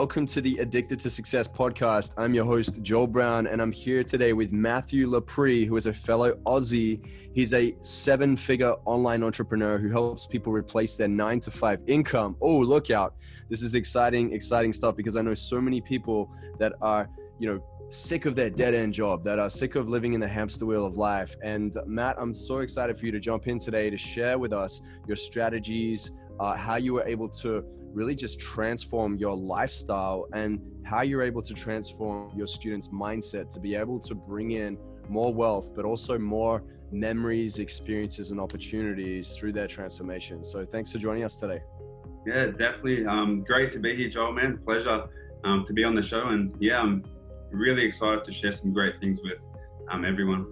welcome to the Addicted to Success podcast. I'm your host, Joel Brown, and I'm here today with Matthew Lepre, who is a fellow Aussie. He's a 7-figure online entrepreneur who helps people replace their 9-to-5 income. Oh, look out. This is exciting stuff, because I know so many people that are, sick of their dead-end job, that are sick of living in the hamster wheel of life. And Matt, I'm so excited for you to jump in today to share with us your strategies, how you were able to really just transform your lifestyle and how you're able to transform your students' mindset to be able to bring in more wealth, but also more memories, experiences, and opportunities through their transformation. So thanks for joining us today. Yeah, definitely. Great to be here, Joel, man. Pleasure to be on the show. And yeah, I'm really excited to share some great things with everyone.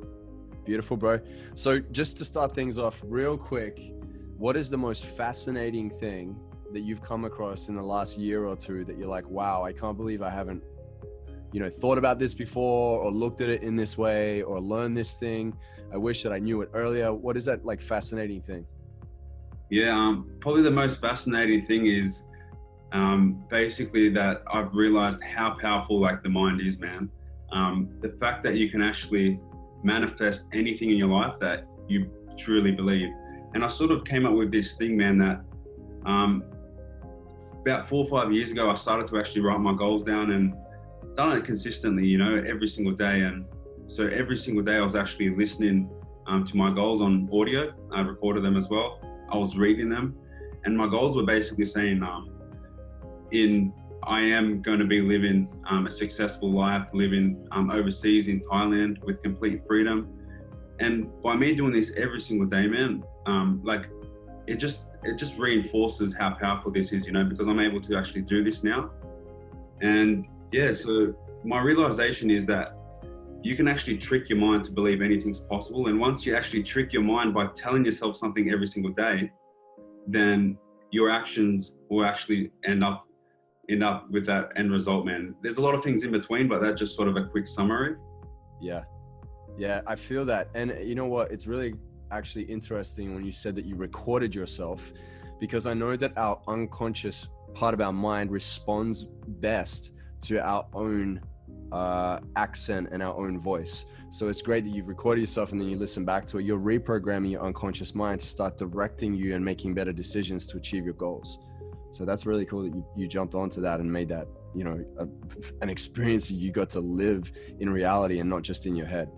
Beautiful, bro. So just to start things off real quick, what is the most fascinating thing that you've come across in the last year or two that you're like, wow, I can't believe I haven't, thought about this before, or looked at it in this way, or learned this thing. I wish that I knew it earlier. What is that fascinating thing? Yeah, probably the most fascinating thing is basically that I've realized how powerful the mind is, man. The fact that you can actually manifest anything in your life that you truly believe. And I sort of came up with this thing, man, that about 4 or 5 years ago, I started to actually write my goals down and done it consistently, every single day. And so every single day I was actually listening to my goals on audio. I recorded them as well. I was reading them, and my goals were basically saying, I am going to be living a successful life, living overseas in Thailand with complete freedom. And by me doing this every single day, man, it just reinforces how powerful this is, because I'm able to actually do this now. And yeah, so my realization is that you can actually trick your mind to believe anything's possible. And once you actually trick your mind by telling yourself something every single day, then your actions will actually end up with that end result, man. There's a lot of things in between, but that's just sort of a quick summary. Yeah, I feel that. And you know what? It's really actually interesting when you said that you recorded yourself, because I know that our unconscious part of our mind responds best to our own accent and our own voice. So it's great that you've recorded yourself and then you listen back to it. You're reprogramming your unconscious mind to start directing you and making better decisions to achieve your goals. So that's really cool that you jumped onto that and made that, an experience that you got to live in reality and not just in your head.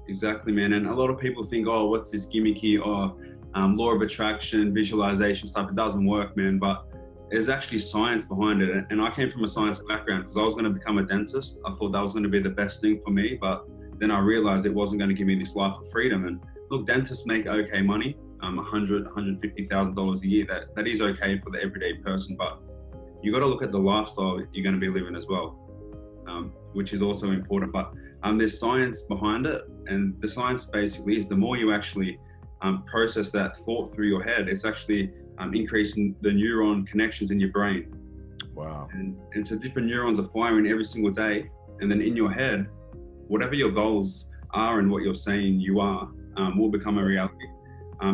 Exactly, man. And a lot of people think, oh, what's this gimmicky law of attraction, visualization stuff? It doesn't work, man. But there's actually science behind it. And I came from a science background because I was going to become a dentist. I thought that was going to be the best thing for me. But then I realized it wasn't going to give me this life of freedom. And look, dentists make okay money, $100,000, $150,000 a year. That is okay for the everyday person. But you got to look at the lifestyle you're going to be living as well, which is also important. But there's science behind it. And the science basically is the more you actually process that thought through your head, it's actually increasing the neuron connections in your brain. Wow. And so different neurons are firing every single day. And then in your head, whatever your goals are and what you're saying you are will become a reality.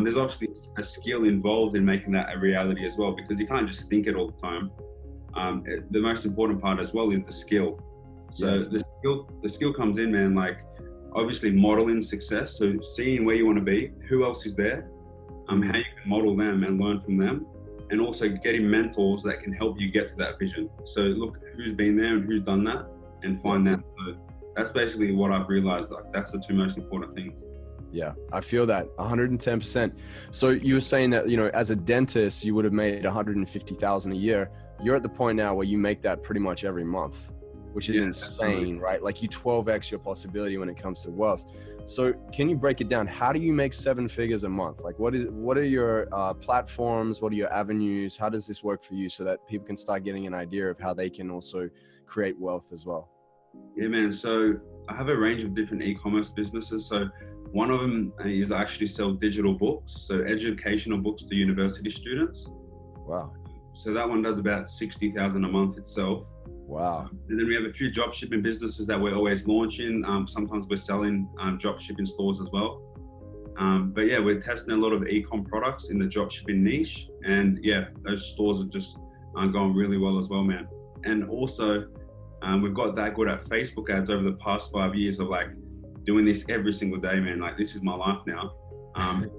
There's obviously a skill involved in making that a reality as well, because you can't just think it all the time. The most important part as well is the skill. So yes. the skill comes in, man, obviously modeling success. So seeing where you want to be, who else is there, how you can model them and learn from them, and also getting mentors that can help you get to that vision. So look who's been there and who's done that and find that. So that's basically what I've realized. That's the two most important things. Yeah, I feel that 110%. So you were saying that, as a dentist, you would have made $150,000 a year. You're at the point now where you make that pretty much every month, which is insane, right? You 12x your possibility when it comes to wealth. So can you break it down? How do you make 7 figures a month? What are your platforms? What are your avenues? How does this work for you so that people can start getting an idea of how they can also create wealth as well? Yeah, man. So I have a range of different e-commerce businesses. So one of them is I actually sell digital books, so educational books to university students. Wow. So that one does about $60,000 a month itself. Wow. And then we have a few drop shipping businesses that we're always launching. Sometimes we're selling drop shipping stores as well. But yeah, we're testing a lot of e-com products in the drop shipping niche. And yeah, those stores are just going really well as well, man. And also, we've got that good at Facebook ads over the past 5 years of like doing this every single day, man. Like, this is my life now.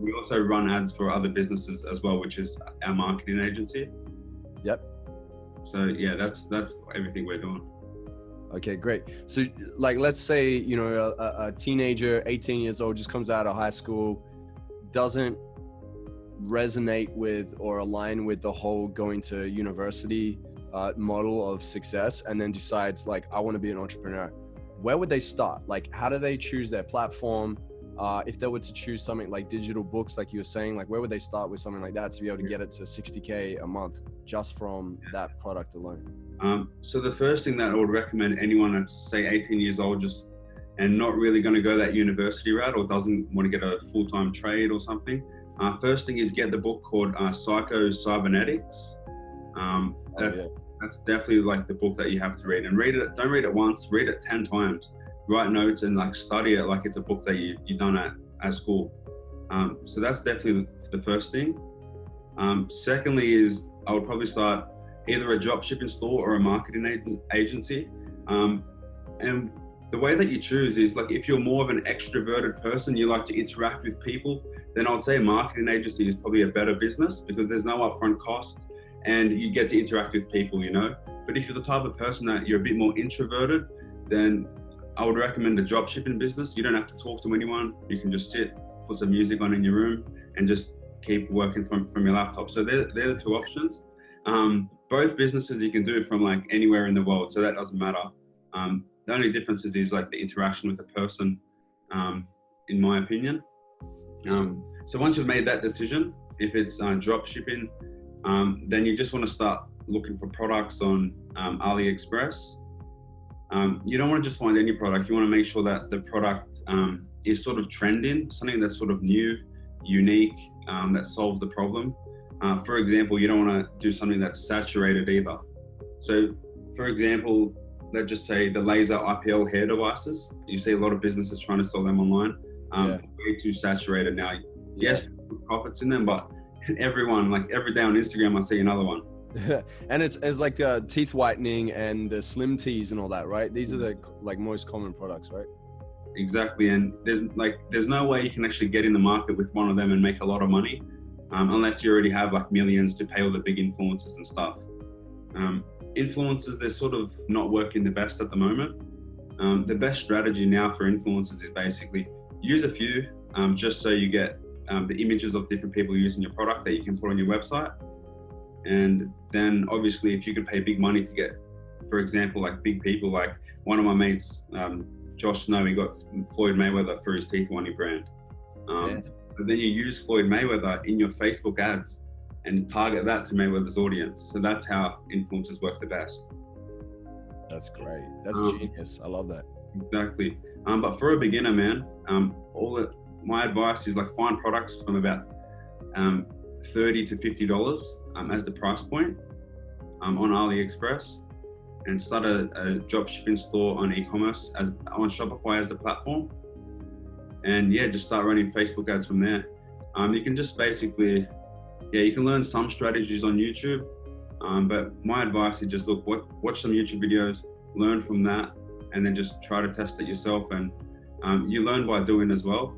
We also run ads for other businesses as well, which is our marketing agency. Yep. So yeah, that's everything we're doing. Okay, great. So like, let's say, you know, a teenager, 18 years old, just comes out of high school, doesn't resonate with or align with the whole going to university model of success, and then decides like, I want to be an entrepreneur. Where would they start? Like, how do they choose their platform? If they were to choose something like digital books, like you were saying, like, where would they start with something like that to be able to get it to 60K a month just from that product alone? So the first thing that I would recommend anyone that's say 18 years old, just and not really going to go that university route or doesn't want to get a full-time trade or something, first thing is get the book called Cybernetics. That's definitely like the book that you have to read, and read it. Don't read it once, read it 10 times. Write notes and like study it like it's a book that you've done at school. So that's definitely the first thing. Secondly is I would probably start either a drop shipping store or a marketing agency. And the way that you choose is like, if you're more of an extroverted person, you like to interact with people, then I would say a marketing agency is probably a better business because there's no upfront cost and you get to interact with people, you know. But if you're the type of person that you're a bit more introverted, then I would recommend a drop shipping business. You don't have to talk to anyone. You can just sit, put some music on in your room and just keep working from your laptop. So they're the two options. Both businesses you can do from like anywhere in the world, so that doesn't matter. The only difference is like the interaction with the person, in my opinion. So once you've made that decision, if it's drop shipping, then you just want to start looking for products on AliExpress. You don't want to just find any product. You want to make sure that the product is sort of trending, something that's sort of new, unique, that solves the problem. For example, you don't want to do something that's saturated either. So for example, let's just say the laser IPL hair devices. You see a lot of businesses trying to sell them online. Way too saturated now. Yes, profits in them, but everyone, like every day on Instagram, I see another one. And it's like teeth whitening and the slim teas and all that, right? These are the like most common products, right? Exactly. And there's no way you can actually get in the market with one of them and make a lot of money, unless you already have like millions to pay all the big influencers and stuff. Influencers, they're sort of not working the best at the moment. The best strategy now for influencers is basically use a few, just so you get the images of different people using your product that you can put on your website. And then obviously if you could pay big money to get, for example, like big people, like one of my mates, Josh Snow, he got Floyd Mayweather for his teeth whitening brand. But then you use Floyd Mayweather in your Facebook ads and target that to Mayweather's audience. So that's how influencers work the best. That's great. That's genius. I love that. Exactly. But for a beginner, man, my advice is like find products from about $30 to $50 as the price point on AliExpress, and start a drop shipping store on e-commerce on Shopify as the platform. And yeah, just start running Facebook ads from there. You can just basically, you can learn some strategies on YouTube, but my advice is just watch some YouTube videos, learn from that, and then just try to test it yourself. And you learn by doing as well.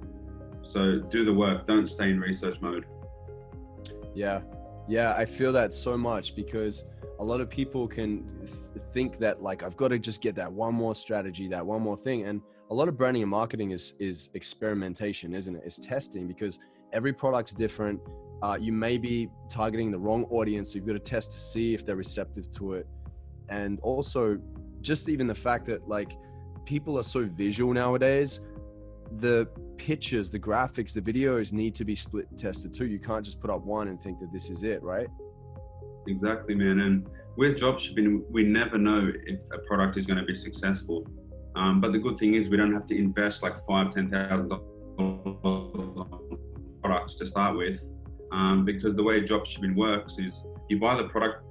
So do the work, don't stay in research mode. Yeah, I feel that so much, because a lot of people can think that like, I've got to just get that one more strategy, that one more thing. And a lot of branding and marketing is experimentation, isn't it? It's testing, because every product's different. You may be targeting the wrong audience. So you've got to test to see if they're receptive to it. And also just even the fact that like people are so visual nowadays, the pictures, the graphics, the videos need to be split tested too. You can't just put up one and think that this is it, right? Exactly, man. And with dropshipping, we never know if a product is going to be successful. But the good thing is we don't have to invest like $5,000-$10,000 on products to start with, because the way dropshipping works is you buy the product.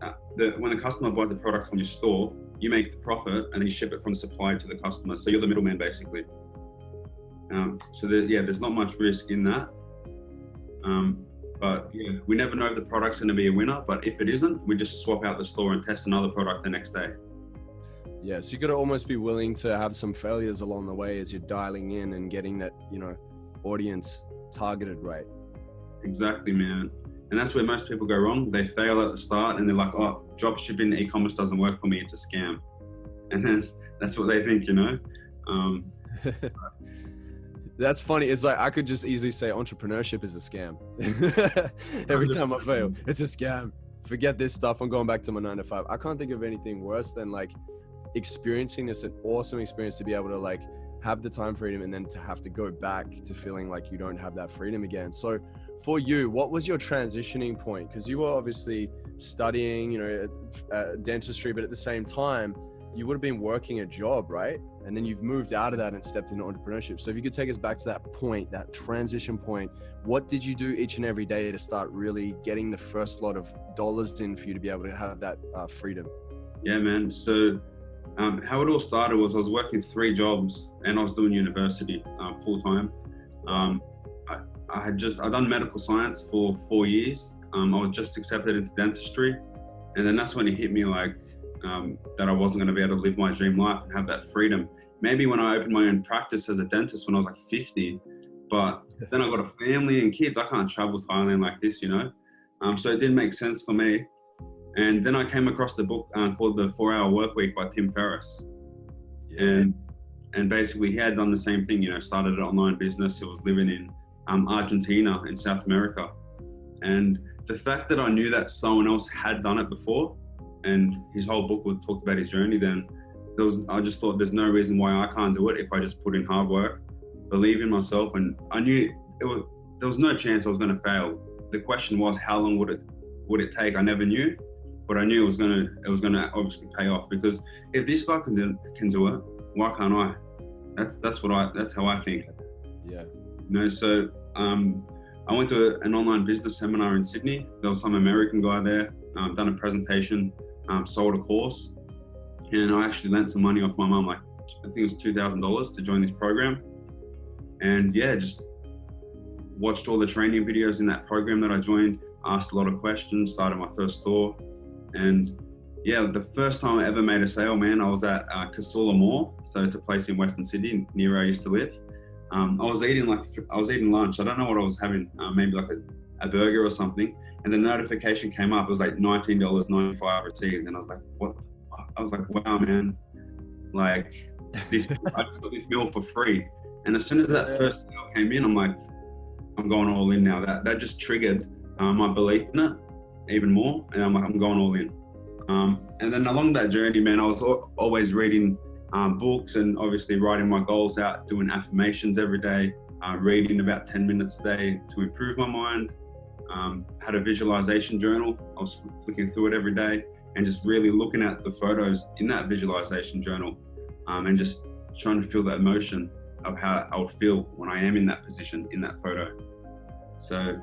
When the customer buys the product from your store, you make the profit and you ship it from the supplier to the customer. So you're the middleman basically. So there's not much risk in that. But yeah, we never know if the product's going to be a winner, but if it isn't, we just swap out the store and test another product the next day. Yeah, so you got to almost be willing to have some failures along the way as you're dialing in and getting that, audience targeted right. Exactly, man. And that's where most people go wrong. They fail at the start and they're like, oh, drop shipping e-commerce doesn't work for me. It's a scam. And then that's what they think, That's funny. It's like I could just easily say entrepreneurship is a scam. Every time I fail, it's a scam. Forget this stuff. I'm going back to my 9 to 5. I can't think of anything worse than like experiencing this, an awesome experience to be able to like have the time freedom and then to have to go back to feeling like you don't have that freedom again. So for you, what was your transitioning point? Because you were obviously studying, dentistry, but at the same time, you would have been working a job, right? And then you've moved out of that and stepped into entrepreneurship. So if you could take us back to that point, that transition point, what did you do each and every day to start really getting the first lot of dollars in for you to be able to have that freedom? Yeah, man. So how it all started was I was working 3 jobs and I was doing university full time. I'd done medical science for 4 years. I was just accepted into dentistry. And then that's when it hit me like that I wasn't going to be able to live my dream life and have that freedom. Maybe when I opened my own practice as a dentist when I was like 50, but then I got a family and kids. I can't travel to Thailand like this, So it didn't make sense for me. And then I came across the book called The 4-Hour Workweek by Tim Ferris. Yeah. And basically he had done the same thing, started an online business. He was living in Argentina in South America. And the fact that I knew that someone else had done it before and his whole book would talk about his journey, then I just thought there's no reason why I can't do it if I just put in hard work, believe in myself. And I knew there was no chance I was going to fail. The question was, how long would it take? I never knew, but I knew it was going to obviously pay off, because if this guy can do it, why can't I? That's how I think. Yeah. So I went to an online business seminar in Sydney. There was some American guy there, done a presentation, sold a course, and I actually lent some money off my mum, like I think it was $2,000 to join this program. And yeah, just watched all the training videos in that program that I joined, asked a lot of questions, started my first store. And yeah, the first time I ever made a sale, man, I was at Casula Mall. So it's a place in Western Sydney near where I used to live. I was eating lunch. I don't know what I was having, maybe like a burger or something. And the notification came up. It was like $19.95 received. And I was like, what? I was like, wow, man, like this, I just got this meal for free. And as soon as that first sale came in, I'm like, I'm going all in now. That just triggered my belief in it even more. And I'm like, I'm going all in. And then along that journey, man, I was always reading books and obviously writing my goals out, doing affirmations every day, reading about 10 minutes a day to improve my mind. Had a visualization journal. I was flicking through it every day and just really looking at the photos in that visualization journal, and just trying to feel that emotion of how I would feel when I am in that position in that photo. So,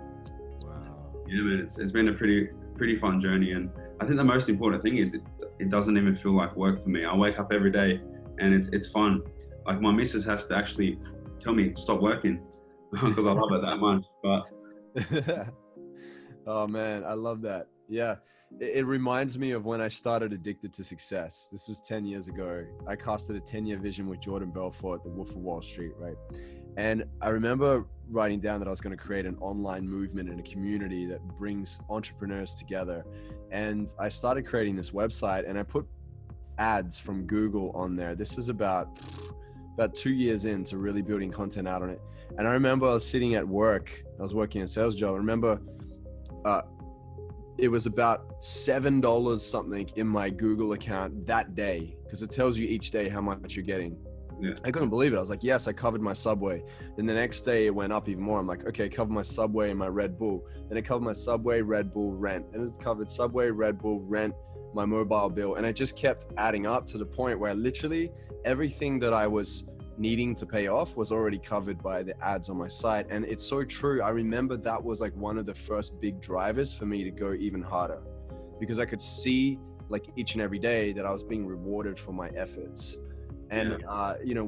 wow. Yeah, man, it's been a pretty fun journey. And I think the most important thing is it doesn't even feel like work for me. I wake up every day and it's fun. Like my missus has to actually tell me stop working because I love it that much. But oh man, I love that. Yeah. It reminds me of when I started Addicted to Success. This was 10 years ago. I casted a 10-year vision with Jordan Belfort, the Wolf of Wall Street, right? And I remember writing down that I was going to create an online movement and a community that brings entrepreneurs together. And I started creating this website and I put ads from Google on there. This was about 2 years into really building content out on it. And I remember I was sitting at work. I was working a sales job. I remember it was about $7 something in my Google account that day, because it tells you each day how much you're getting. Yeah. I couldn't believe it. I was like, yes, I covered my Subway. Then the next day it went up even more. I'm like, okay, cover my Subway and my Red Bull. Then it covered my Subway, Red Bull, rent. And it covered Subway, Red Bull, rent, my mobile bill. And it just kept adding up to the point where literally everything that I was needing to pay off was already covered by the ads on my site. And it's so true. I remember that was like one of the first big drivers for me to go even harder, because I could see like each and every day that I was being rewarded for my efforts. And,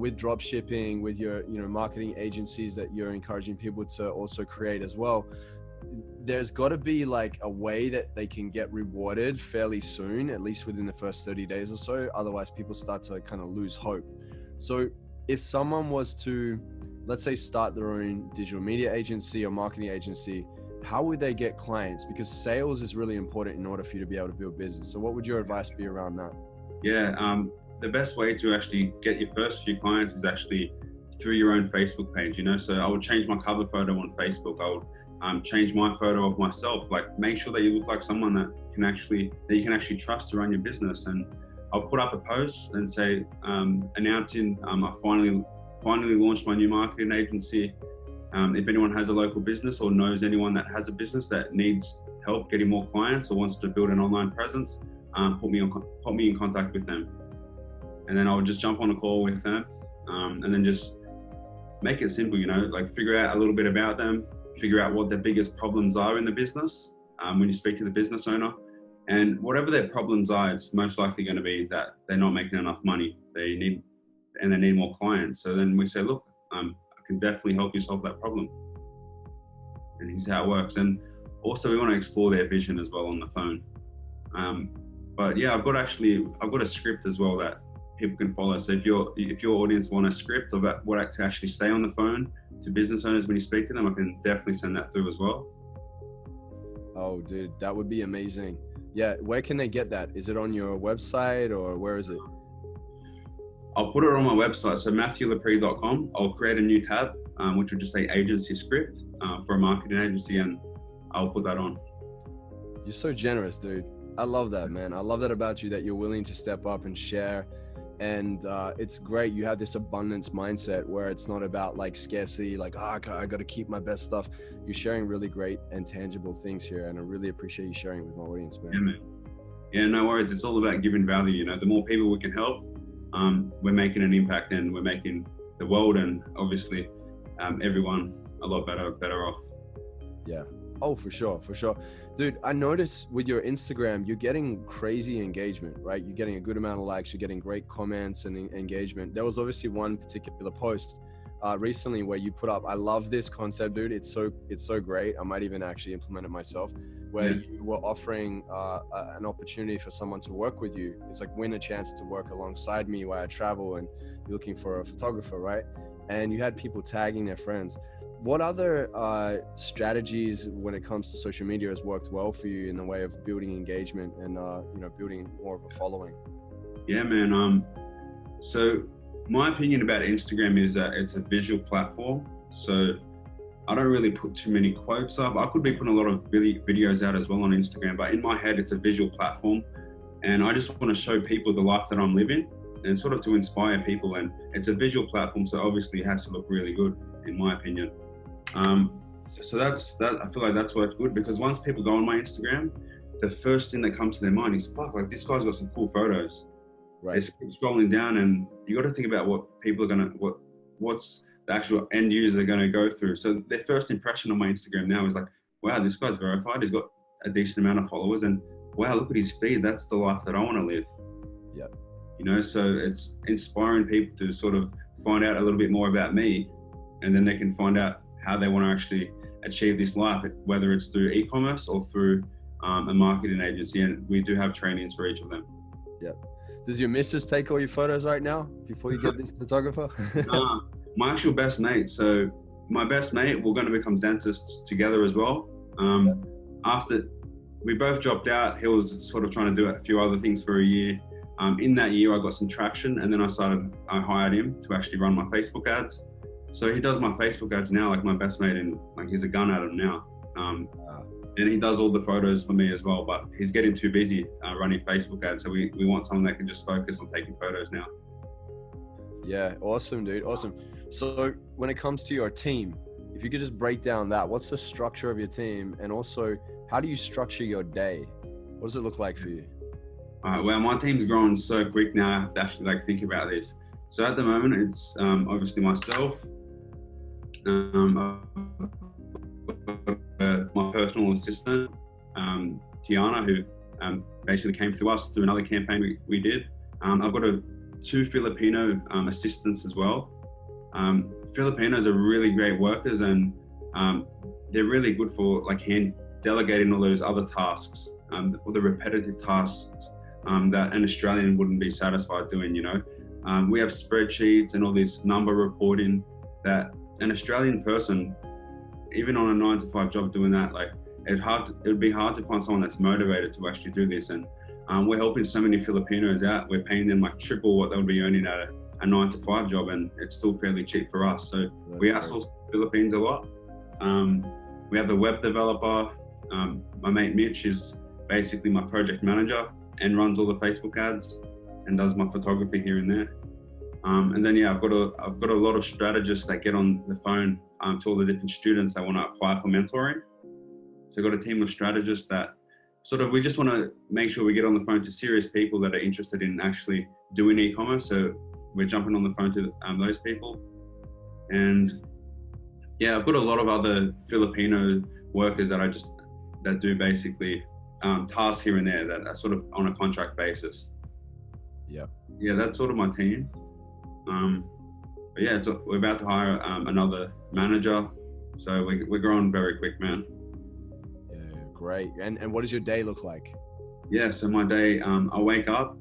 with drop shipping, with your, marketing agencies that you're encouraging people to also create as well, there's got to be like a way that they can get rewarded fairly soon, at least within the first 30 days or so. Otherwise people start to kind of lose hope. So if someone was to, let's say, start their own digital media agency or marketing agency, how would they get clients? Because sales is really important in order for you to be able to build business. So what would your advice be around that? Yeah, the best way to actually get your first few clients is actually through your own Facebook page, you know? So I would change my cover photo on Facebook. I would change my photo of myself. Like, make sure that you look like someone that you can actually trust to run your business. And I'll put up a post and say, announcing I finally launched my new marketing agency. If anyone has a local business or knows anyone that has a business that needs help getting more clients or wants to build an online presence, put me in contact with them. And then I would just jump on a call with them, and then just make it simple, you know, like figure out a little bit about them, figure out what their biggest problems are in the business when you speak to the business owner. And whatever their problems are, it's most likely going to be that they're not making enough money. They need more clients. So then we say, look, I can definitely help you solve that problem. And here's how it works. And also we want to explore their vision as well on the phone. But yeah, I've got a script as well that people can follow. So if your audience want a script of what to actually say on the phone to business owners when you speak to them, I can definitely send that through as well. Oh, dude, that would be amazing. Yeah, where can they get that? Is it on your website or where is it? I'll put it on my website, so MatthewLepre.com. I'll create a new tab, which will just say agency script for a marketing agency, and I'll put that on. You're so generous, dude. I love that, man. I love that about you, that you're willing to step up and share. And it's great. You have this abundance mindset where it's not about like scarcity, like, I got to keep my best stuff. You're sharing really great and tangible things here. And I really appreciate you sharing it with my audience, man. Yeah, man. Yeah, no worries. It's all about giving value. You know, the more people we can help, we're making an impact, and we're making the world and obviously everyone a lot better off. Yeah. Oh, for sure. Dude, I noticed with your Instagram, you're getting crazy engagement, right? You're getting a good amount of likes, you're getting great comments and engagement. There was obviously one particular post recently where you put up, I love this concept, dude. It's so great. I might even actually implement it myself, where you were offering an opportunity for someone to work with you. It's like win a chance to work alongside me while I travel, and you're looking for a photographer, right? And you had people tagging their friends. What other strategies when it comes to social media has worked well for you in the way of building engagement and building more of a following? Yeah, man. So my opinion about Instagram is that it's a visual platform. So I don't really put too many quotes up. I could be putting a lot of videos out as well on Instagram, but in my head, it's a visual platform. And I just want to show people the life that I'm living and sort of to inspire people. And it's a visual platform, so obviously it has to look really good, in my opinion. So that's that. I feel like that's worked good, because once people go on my Instagram, the first thing that comes to their mind is, fuck, like this guy's got some cool photos. Right. They keep scrolling down, and you got to think about what people are what's the actual end user are gonna go through. So their first impression on my Instagram now is like, wow, this guy's verified. He's got a decent amount of followers, and wow, look at his feed. That's the life that I want to live. Yeah. You know, so it's inspiring people to sort of find out a little bit more about me, and then they can find out how they want to actually achieve this life, whether it's through e-commerce or through a marketing agency. And we do have trainings for each of them. Yeah. Does your missus take all your photos right now before you get this photographer? My actual best mate. So my best mate, we're going to become dentists together as well. After we both dropped out, he was sort of trying to do a few other things for a year. In that year, I got some traction, and then I hired him to actually run my Facebook ads. So he does my Facebook ads now, like my best mate, and like he's a gun at him now. And he does all the photos for me as well, but he's getting too busy running Facebook ads. So we want someone that can just focus on taking photos now. Yeah, awesome, dude, awesome. So when it comes to your team, if you could just break down that, what's the structure of your team? And also, how do you structure your day? What does it look like for you? Well, my team's growing so quick now, I have to actually think about this. So at the moment, it's obviously myself, my personal assistant, Tiana, who basically came through us through another campaign we did. I've got two Filipino assistants as well. Filipinos are really great workers, and they're really good for like hand delegating all those other tasks, all the repetitive tasks that an Australian wouldn't be satisfied doing, you know. We have spreadsheets and all this number reporting that an Australian person, even on a 9-to-5 job doing that, like it would be hard to find someone that's motivated to actually do this. And we're helping so many Filipinos out. We're paying them like triple what they would be earning at a 9-to-5 job, and it's still fairly cheap for us. So we outsource to the Philippines a lot. We have a web developer. My mate Mitch is basically my project manager and runs all the Facebook ads and does my photography here and there. And then I've got a lot of strategists that get on the phone to all the different students that want to apply for mentoring. So I've got a team of strategists that we just want to make sure we get on the phone to serious people that are interested in actually doing e-commerce. So we're jumping on the phone to those people. And I've got a lot of other Filipino workers that do basically tasks here and there that are sort of on a contract basis. Yeah, that's sort of my team. But we're about to hire another manager, so we're growing very quick, man. Yeah, great. And what does your day look like? Yeah, so my day, I wake up.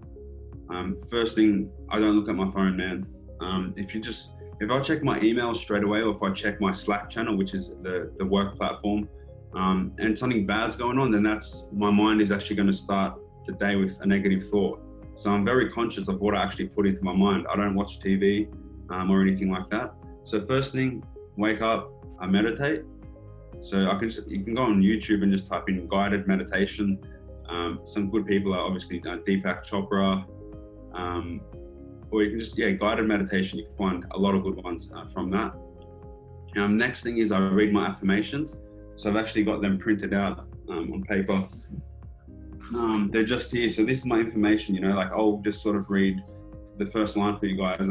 First thing, I don't look at my phone, man. If I check my email straight away, or if I check my Slack channel, which is the work platform, and something bad's going on, then my mind is actually going to start the day with a negative thought. So I'm very conscious of what I actually put into my mind. I don't watch TV or anything like that. So first thing, wake up, I meditate. So you can go on YouTube and just type in guided meditation. Some good people are obviously Deepak Chopra, or you can just, guided meditation. You can find a lot of good ones from that. Next thing is I read my affirmations. So I've actually got them printed out on paper. They're just here. So this is my information, like I'll just sort of read the first line for you guys.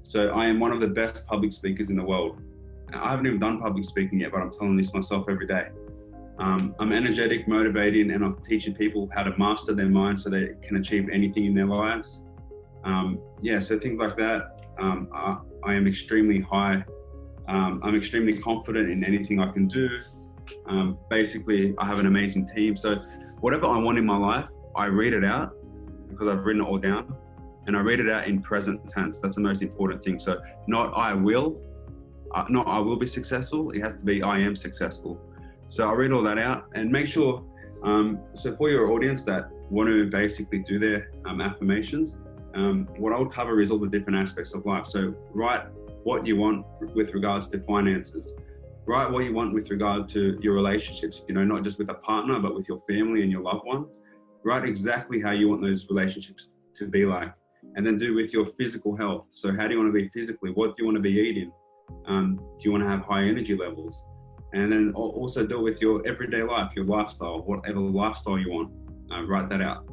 So I am one of the best public speakers in the world. I haven't even done public speaking yet, but I'm telling this myself every day. I'm energetic, motivating, and I'm teaching people how to master their mind so they can achieve anything in their lives. So things like that. I am extremely high. I'm extremely confident in anything I can do. Basically, I have an amazing team. So whatever I want in my life, I read it out because I've written it all down, and I read it out in present tense. That's the most important thing. So not I will be successful. It has to be I am successful. So I read all that out and make sure. So for your audience that want to basically do their affirmations, what I would cover is all the different aspects of life. So write what you want with regards to finances. Write what you want with regard to your relationships, not just with a partner, but with your family and your loved ones. Write exactly how you want those relationships to be like. And then do with your physical health. So how do you want to be physically? What do you want to be eating? Do you want to have high energy levels? And then also deal with your everyday life, your lifestyle, whatever lifestyle you want. Write that out.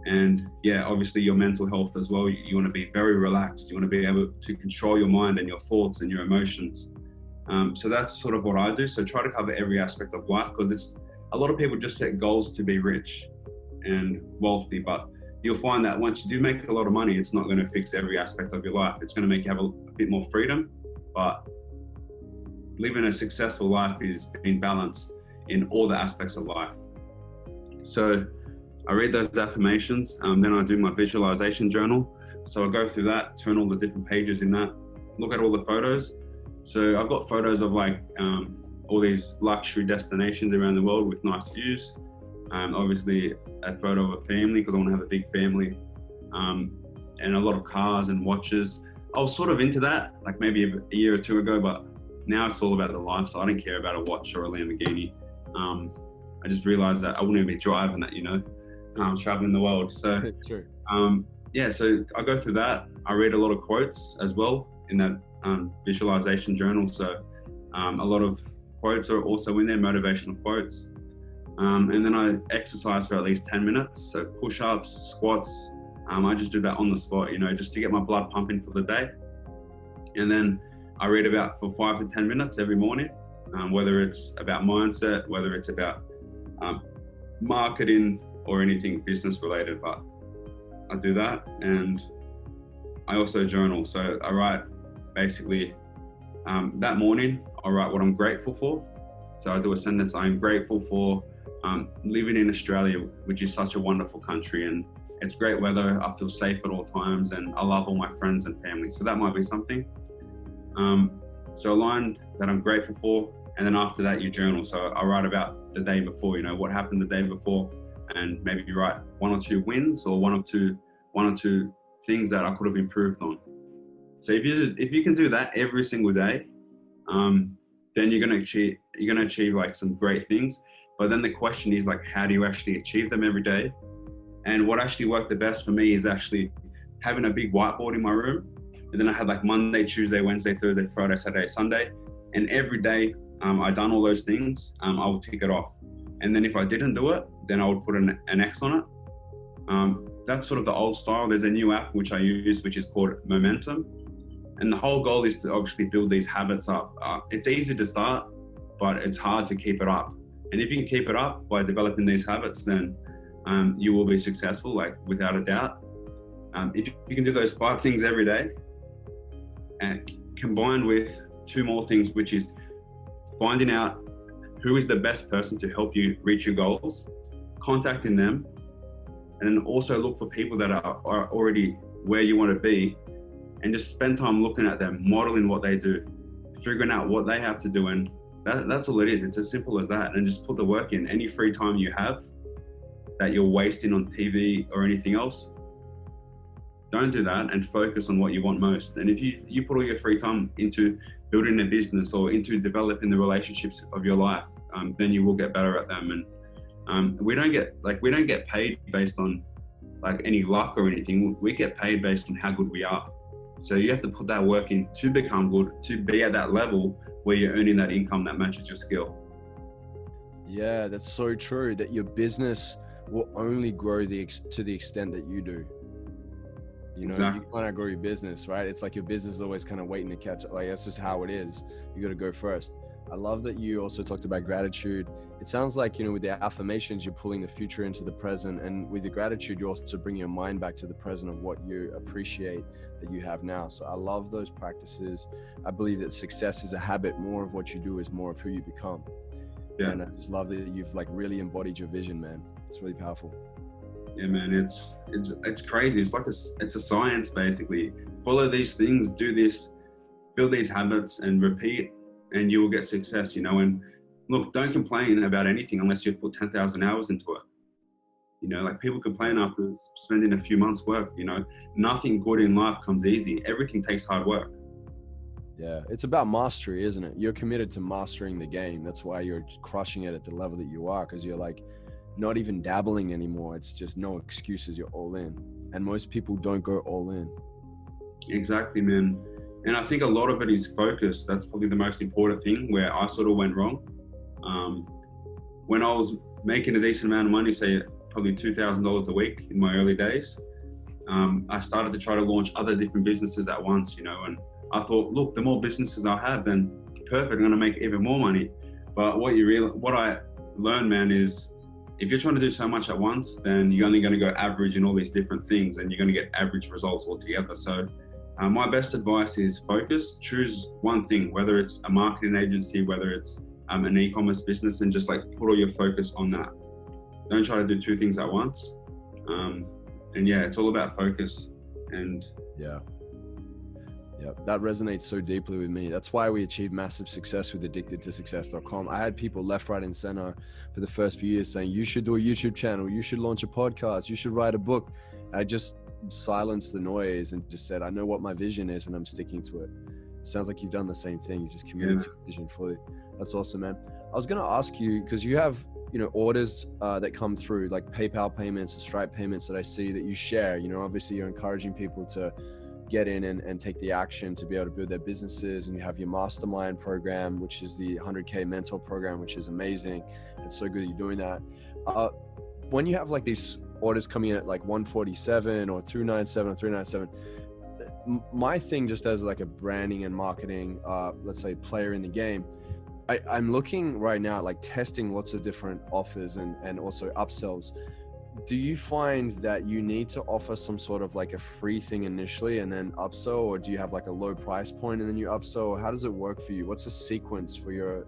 And obviously your mental health as well. You want to be very relaxed. You want to be able to control your mind and your thoughts and your emotions. So that's sort of what I do. So try to cover every aspect of life, because a lot of people just set goals to be rich and wealthy, but you'll find that once you do make a lot of money, it's not going to fix every aspect of your life. It's going to make you have a bit more freedom, but living a successful life is being balanced in all the aspects of life. So I read those affirmations, then I do my visualization journal. So I go through that, turn all the different pages in that, look at all the photos. So I've got photos of all these luxury destinations around the world with nice views. Obviously a photo of a family, because I want to have a big family, and a lot of cars and watches. I was sort of into that, like maybe a year or two ago, but now it's all about the lifestyle. I don't care about a watch or a Lamborghini. I just realized that I wouldn't even be driving that, traveling the world. So, True. So I go through that. I read a lot of quotes as well in that visualization journal. So a lot of quotes are also in there, motivational quotes. And then I exercise for at least 10 minutes. So push-ups, squats. I just do that on the spot, just to get my blood pumping for the day. And then I read for 5 to 10 minutes every morning, whether it's about mindset, whether it's about marketing or anything business related, but I do that. And I also journal. So I write basically that morning, I write what I'm grateful for. So I do a sentence, I'm grateful for living in Australia, which is such a wonderful country, and it's great weather. I feel safe at all times, and I love all my friends and family. So that might be something. So a line that I'm grateful for, and then after that, you journal. So I write about the day before, what happened the day before, and maybe you write one or two wins or one or two things that I could have improved on. So if you can do that every single day, then you're gonna achieve like some great things. But then the question is like, how do you actually achieve them every day? And what actually worked the best for me is actually having a big whiteboard in my room. And then I had like Monday, Tuesday, Wednesday, Thursday, Friday, Saturday, Sunday. And every day I done all those things, I would tick it off. And then if I didn't do it, then I would put an X on it. That's sort of the old style. There's a new app which I use, which is called Momentum. And the whole goal is to obviously build these habits up. It's easy to start, but it's hard to keep it up. And if you can keep it up by developing these habits, then you will be successful, like without a doubt. If you can do those 5 things every day, and combined with 2 more things, which is finding out who is the best person to help you reach your goals, contacting them, and then also look for people that are already where you want to be, and just spend time looking at them, modeling what they do, figuring out what they have to do. And that's all it is. It's as simple as that. And just put the work in. Any free time you have that you're wasting on TV or anything else, don't do that, and focus on what you want most. And if you put all your free time into building a business or into developing the relationships of your life, then you will get better at them. And we don't get paid based on like any luck or anything. We get paid based on how good we are. So you have to put that work in to become good, to be at that level where you're earning that income that matches your skill. Yeah, that's so true, that your business will only grow to the extent that you do. Exactly. You can't outgrow your business, right? It's like your business is always kind of waiting to catch up. Like, that's just how it is. You got to go first. I love that you also talked about gratitude. It sounds like, with the affirmations, you're pulling the future into the present. And with the gratitude, you also bring your mind back to the present of what you appreciate that you have now. So I love those practices. I believe that success is a habit. More of what you do is more of who you become. Yeah. And I just love that you've like really embodied your vision, man. It's really powerful. Yeah, man, it's crazy. It's a science, basically. Follow these things, do this, build these habits, and repeat, and you will get success. And look, don't complain about anything unless you've put 10,000 hours into it. Like people complain after spending a few months' work. Nothing good in life comes easy. Everything takes hard work. Yeah, it's about mastery, isn't it? You're committed to mastering the game. That's why you're crushing it at the level that you are, because you're like not even dabbling anymore. It's just no excuses. You're all in. And most people don't go all in. Exactly, man. And I think a lot of it is focus. That's probably the most important thing where I sort of went wrong. When I was making a decent amount of money, say probably $2,000 a week in my early days, I started to try to launch other different businesses at once, and I thought, look, the more businesses I have, then perfect, I'm going to make even more money. But what I learned, man, is if you're trying to do so much at once, then you're only going to go average in all these different things, and you're going to get average results altogether. So my best advice is focus. Choose one thing, whether it's a marketing agency, whether it's an e-commerce business, and just like put all your focus on that. Don't try to do 2 things at once. And yeah, it's all about focus. And yeah, that resonates so deeply with me. That's why we achieved massive success with addictedtosuccess.com. I had people left, right, and center for the first few years saying, you should do a YouTube channel, you should launch a podcast, you should write a book. I just silenced the noise and just said, I know what my vision is and I'm sticking to it. Sounds like you've done the same thing. You just committed to your vision fully. That's awesome, man. I was going to ask you, because you have, orders that come through, like PayPal payments and Stripe payments that I see that you share. Obviously you're encouraging people to get in and take the action to be able to build their businesses. And you have your mastermind program, which is the 100K mentor program, which is amazing. It's so good that you're doing that. When you have like these orders coming in at like 147 or 297 or 397, my thing, just as like a branding and marketing, let's say player in the game, I'm looking right now at like testing lots of different offers and also upsells. do you find that you need to offer some sort of like a free thing initially and then upsell, or do you have like a low price point and then you upsell? How does it work for you? What's the sequence for your,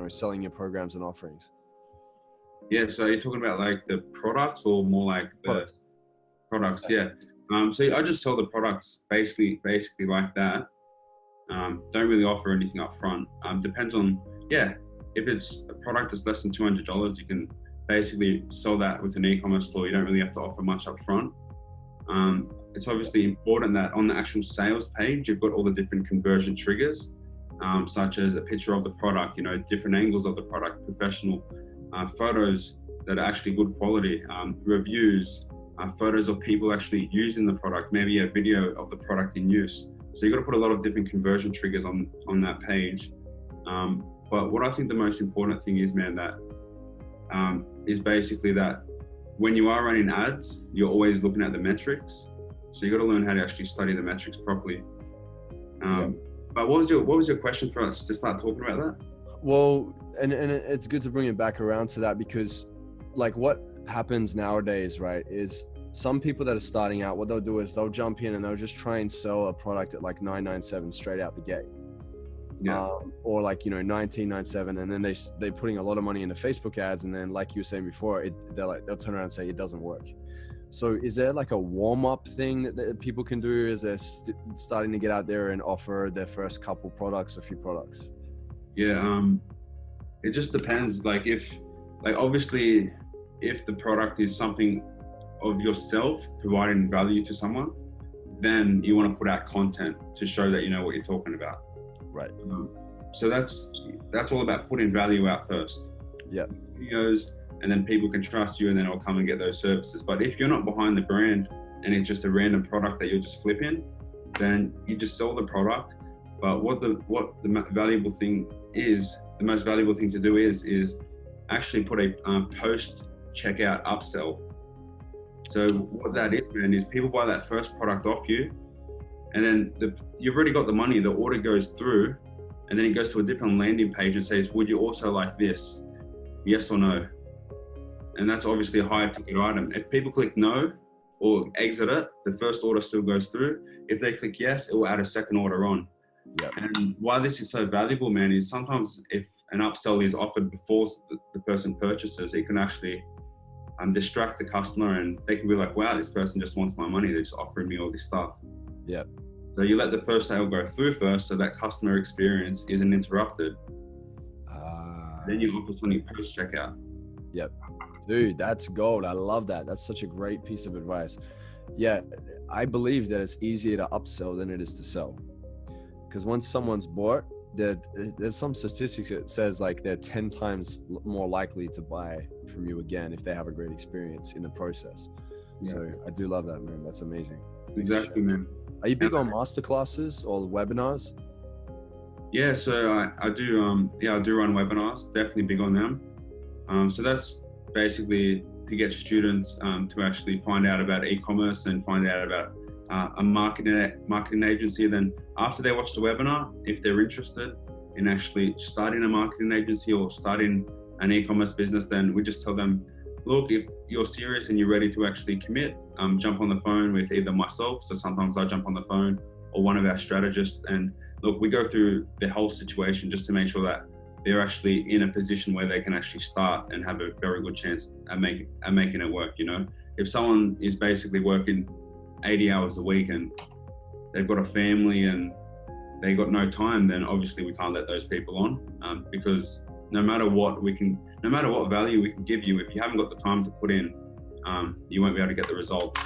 selling your programs and offerings? Yeah, so you're talking about like the products or more like the products? Yeah. So I just sell the products basically like that. Don't really offer anything up front. Depends on, if it's a product that's less than $200, you can basically sell that with an e-commerce store. You don't really have to offer much up front. It's obviously important that on the actual sales page, you've got all the different conversion triggers, such as a picture of the product, different angles of the product, professional photos that are actually good quality, reviews, photos of people actually using the product, maybe a video of the product in use. So you've got to put a lot of different conversion triggers on that page. But what I think the most important thing is, man, that is basically that when you are running ads, you're always looking at the metrics. So you got to learn how to actually study the metrics properly. But what was your question for us to start talking about that? Well, and it's good to bring it back around to that, because like what happens nowadays, right, is some people that are starting out, what they'll do is they'll jump in and they'll just try and sell a product at like $997 straight out the gate. Or like, $1997, and then they're putting a lot of money into Facebook ads, and then like you were saying before, they'll turn around and say it doesn't work. So is there like a warm-up thing that people can do? Is there starting to get out there and offer their first couple products, a few products? It just depends. Obviously if the product is something of yourself providing value to someone, then you want to put out content to show that you know what you're talking about. Right. So that's all about putting value out first. Yeah. Videos, and then people can trust you, and then they'll come and get those services. But if you're not behind the brand and it's just a random product that you're just flipping, then you just sell the product. But what the valuable thing is, the most valuable thing to do is actually put a post checkout upsell. So what that is, man, is people buy that first product off you, and then you've already got the money, the order goes through, and then it goes to a different landing page and says, would you also like this? Yes or no? And that's obviously a higher ticket item. If people click no or exit it, the first order still goes through. If they click yes, it will add a second order on. Yep. And why this is so valuable, man, is sometimes if an upsell is offered before the person purchases, it can actually distract the customer, and they can be like, wow, this person just wants my money. They're just offering me all this stuff. Yep. So you let the first sale go through first, so that customer experience isn't interrupted. Then you offer something post checkout. Yep. Dude, that's gold. I love that. That's such a great piece of advice. Yeah, I believe that it's easier to upsell than it is to sell. Because once someone's bought, there's some statistics that says like they're 10 times more likely to buy from you again if they have a great experience in the process. Yeah. So I do love that, man. That's amazing. Exactly, man. Are you big on masterclasses or webinars? Yeah, so I do run webinars, definitely big on them. So that's basically to get students to actually find out about e-commerce and find out about a marketing agency. Then after they watch the webinar, if they're interested in actually starting a marketing agency or starting an e-commerce business, then we just tell them, look, if you're serious and you're ready to actually commit, jump on the phone with either myself, so sometimes I jump on the phone, or one of our strategists, and look, we go through the whole situation just to make sure that they're actually in a position where they can actually start and have a very good chance at making it work. If someone is basically working 80 hours a week and they've got a family and they got no time, then obviously we can't let those people on, because no matter what value we can give you, if you haven't got the time to put in, you won't be able to get the results.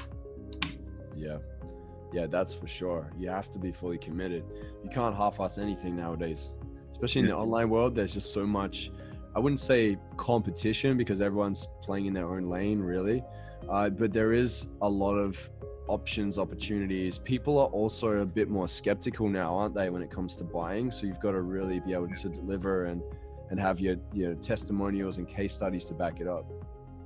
Yeah, that's for sure. You have to be fully committed. You can't half-ass anything nowadays, especially in the online world. There's just so much, I wouldn't say competition, because everyone's playing in their own lane really, but there is a lot of opportunities. People are also a bit more skeptical now, aren't they, when it comes to buying? So you've got to really be able to deliver and have your testimonials and case studies to back it up.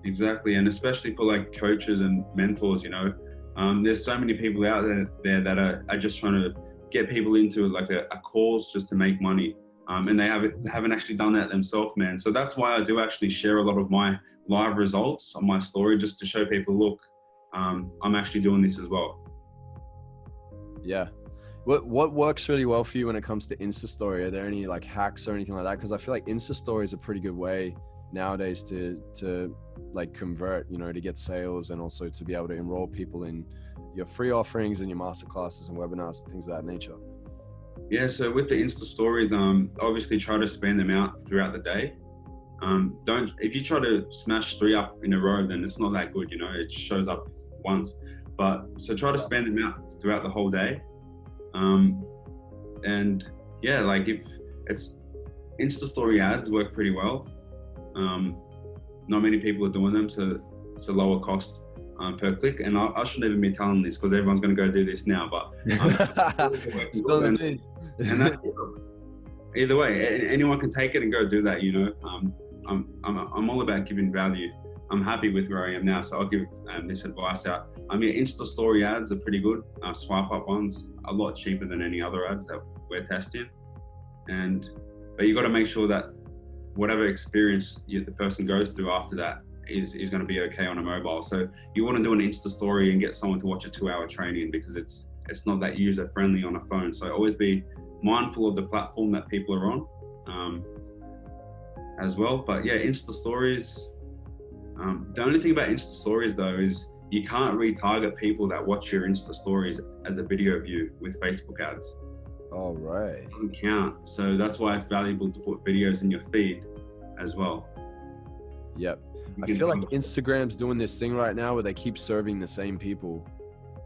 Exactly. And especially for like coaches and mentors, there's so many people out there that are just trying to get people into like a course just to make money. And they haven't actually done that themselves, man. So that's why I do actually share a lot of my live results on my story just to show people, look, I'm actually doing this as well. Yeah. What works really well for you when it comes to Insta story? Are there any like hacks or anything like that? Because I feel like Insta story is a pretty good way nowadays to like convert, you know, to get sales and also to be able to enroll people in your free offerings and your masterclasses and webinars and things of that nature. Yeah, so with the Insta stories, obviously try to span them out throughout the day. If you try to smash 3 up in a row, then it's not that good, you know, it shows up once. But so try to span them out throughout the whole day. And yeah, like if it's Insta story ads work pretty well. Not many people are doing them, so it's a lower cost per click. And I shouldn't even be telling this because everyone's going to go do this now, but and that's, either way, anyone can take it and go do that, you know. I'm all about giving value. I'm happy with where I am now, so I'll give this advice out. I mean, Insta story ads are pretty good. Swipe up ones, a lot cheaper than any other ads that we're testing. But you got to make sure that whatever experience the person goes through after that is going to be okay on a mobile. So you want to do an Insta story and get someone to watch a 2-hour training because it's not that user friendly on a phone. So always be mindful of the platform that people are on as well. But yeah, Insta stories. The only thing about Insta stories though is you can't retarget people that watch your Insta stories as a video view with Facebook ads. All right. It doesn't count. So that's why it's valuable to put videos in your feed as well. Yep. I feel like Instagram's doing this thing right now where they keep serving the same people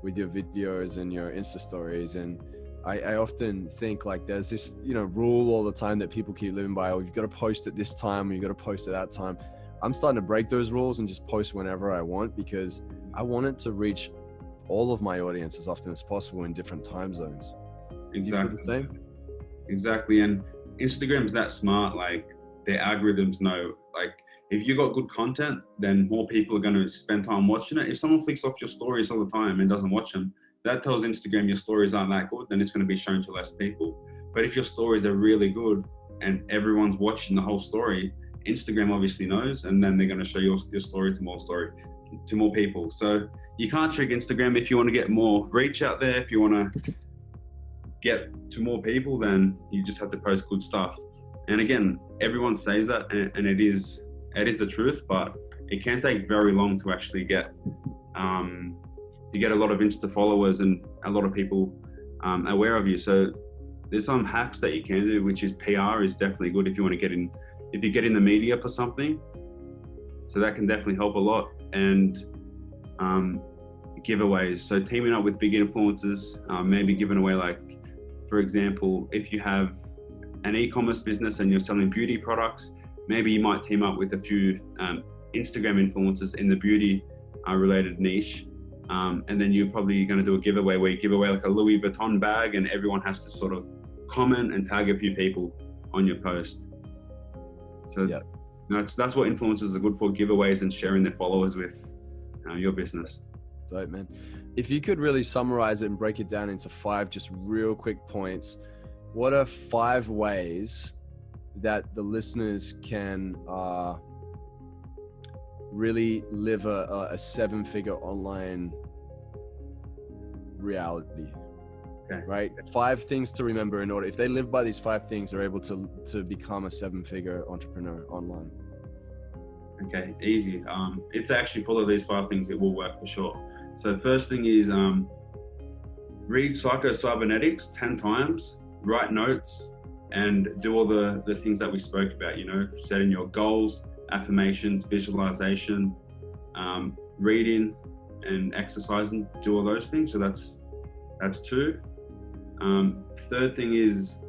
with your videos and your Insta stories. And I often think like there's this, you know, rule all the time that people keep living by. Oh, you've got to post at this time or you've got to post at that time. I'm starting to break those rules and just post whenever I want because I want it to reach all of my audience as often as possible in different time zones. Exactly. You feel the same? Exactly. And Instagram's that smart, like their algorithms know, like if you got good content, then more people are going to spend time watching it. If someone flicks off your stories all the time and doesn't watch them, that tells Instagram your stories aren't that good, then it's going to be shown to less people. But if your stories are really good and everyone's watching the whole story, Instagram obviously knows, and then they're going to show your story to more people. So you can't trick Instagram. If you want to get more reach out there, if you want to get to more people, then you just have to post good stuff. And again, everyone says that, and it is the truth, but it can take very long to actually get a lot of Insta followers and a lot of people aware of you. So there's some hacks that you can do, which is PR is definitely good if you want to get in. If you get in the media for something, so that can definitely help a lot. And giveaways, so teaming up with big influencers, maybe giving away, like for example, if you have an e-commerce business and you're selling beauty products, maybe you might team up with a few Instagram influencers in the beauty related niche, and then you're probably going to do a giveaway where you give away like a Louis Vuitton bag and everyone has to sort of comment and tag a few people on your post. So yep. That's what influencers are good for, giveaways and sharing their followers with your business. Dope, man. If you could really summarize it and break it down into 5 just real quick points, what are 5 ways that the listeners can really live a 7-figure online reality? Okay. Right? 5 things to remember in order. If they live by these 5 things, they're able to become a 7-figure entrepreneur online. Okay, easy. If they actually follow these 5 things, it will work for sure. So the first thing is read Psycho-Cybernetics 10 times, write notes, and do all the things that we spoke about, you know, setting your goals, affirmations, visualization, reading and exercising, do all those things. So that's 2. Third thing is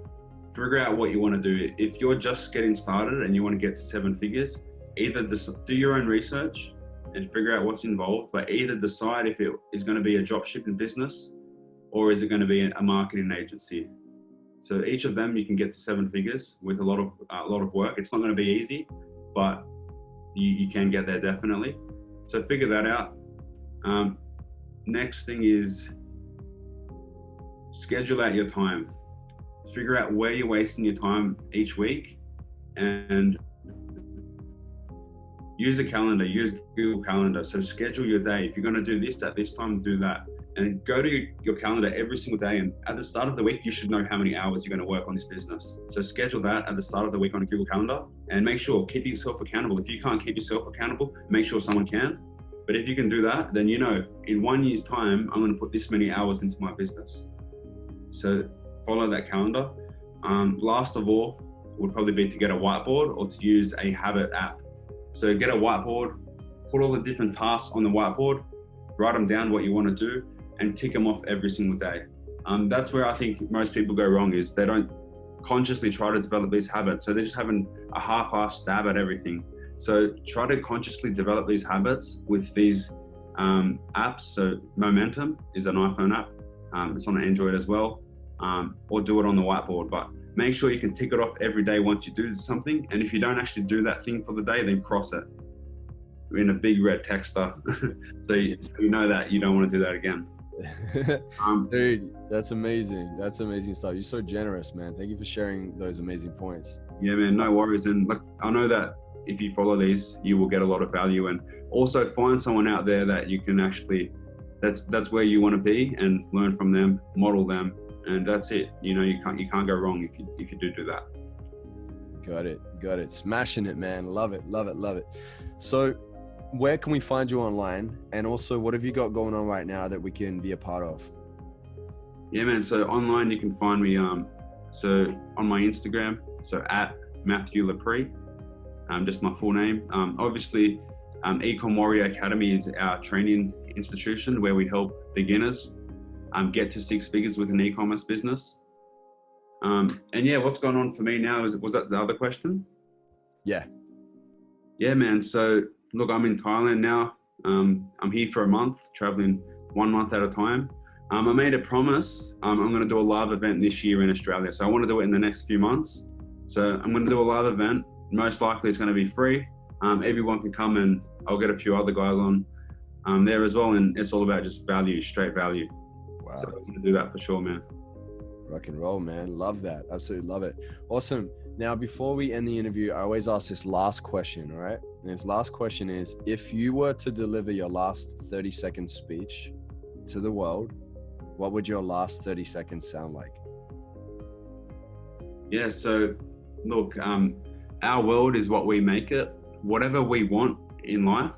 figure out what you want to do. If you're just getting started and you want to get to 7 figures, either do your own research and figure out what's involved, but either decide if it is going to be a dropshipping business or is it going to be a marketing agency. So each of them you can get to 7 figures with a lot of work. It's not going to be easy, but you can get there definitely. So figure that out. Next thing is schedule out your time. Figure out where you're wasting your time each week and use a calendar, use Google Calendar. So schedule your day. If you're going to do this at this time, do that. And go to your calendar every single day. And at the start of the week, you should know how many hours you're going to work on this business. So schedule that at the start of the week on a Google Calendar, and make sure, keep yourself accountable. If you can't keep yourself accountable, make sure someone can. But if you can do that, then you know, in 1 year's time, I'm going to put this many hours into my business. So follow that calendar. Last of all would probably be to get a whiteboard or to use a habit app. So get a whiteboard, put all the different tasks on the whiteboard, write them down what you want to do, and tick them off every single day. That's where I think most people go wrong, is they don't consciously try to develop these habits. So they're just having a half-assed stab at everything. So try to consciously develop these habits with these apps. So Momentum is an iPhone app. It's on Android as well, or do it on the whiteboard. But make sure you can tick it off every day once you do something. And if you don't actually do that thing for the day, then cross it in a big red texter. so you know that you don't want to do that again. Dude, that's amazing. That's amazing stuff. You're so generous, man. Thank you for sharing those amazing points. Yeah, man, no worries. And look, I know that if you follow these, you will get a lot of value, and also find someone out there that you can actually, that's where you want to be, and learn from them, model them, and that's it. You know, you can't go wrong if you do that. Got it. Smashing it, man. Love it. So where can we find you online? And also, what have you got going on right now that we can be a part of? Yeah, man. So online, you can find me so on my Instagram, so at Matthew Lepre, just my full name. Obviously, Ecom Warrior Academy is our training institution where we help beginners get to 6 figures with an e-commerce business. And yeah, what's going on for me now was that the other question? Yeah, man. So look, I'm in Thailand now. I'm here for a month, traveling 1 month at a time. I made a promise. I'm going to do a live event this year in Australia. So I want to do it in the next few months. So I'm going to do a live event. Most likely it's going to be free. Everyone can come, and I'll get a few other guys on there as well. And it's all about just value, straight value. Wow. So I'm going to do that for sure, man. Rock and roll, man. Love that. Absolutely love it. Awesome. Now, before we end the interview, I always ask this last question, all right? And this last question is, if you were to deliver your last 30-second speech to the world, what would your last 30 seconds sound like? Yeah, so look, our world is what we make it. Whatever we want in life,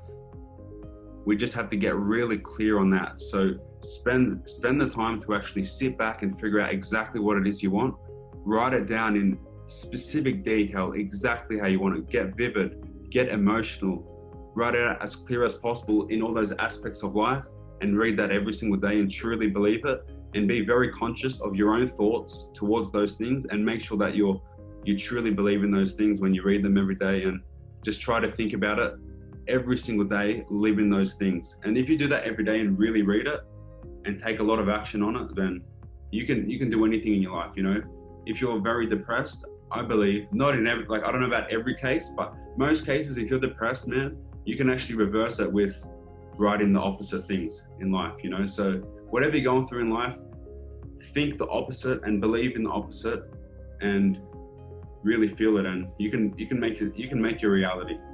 we just have to get really clear on that. So spend the time to actually sit back and figure out exactly what it is you want. Write it down in specific detail, exactly how you want it. Get vivid, get emotional. Write it out as clear as possible in all those aspects of life, and read that every single day and truly believe it, and be very conscious of your own thoughts towards those things, and make sure that you truly believe in those things when you read them every day, and just try to think about it every single day, live in those things. And if you do that every day and really read it and take a lot of action on it, then you can do anything in your life. You know, if you're very depressed, I believe, not in every, like, I don't know about every case, but most cases, if you're depressed, man, you can actually reverse it with writing the opposite things in life, you know? So whatever you're going through in life, think the opposite and believe in the opposite, and really feel it, and you can make your reality.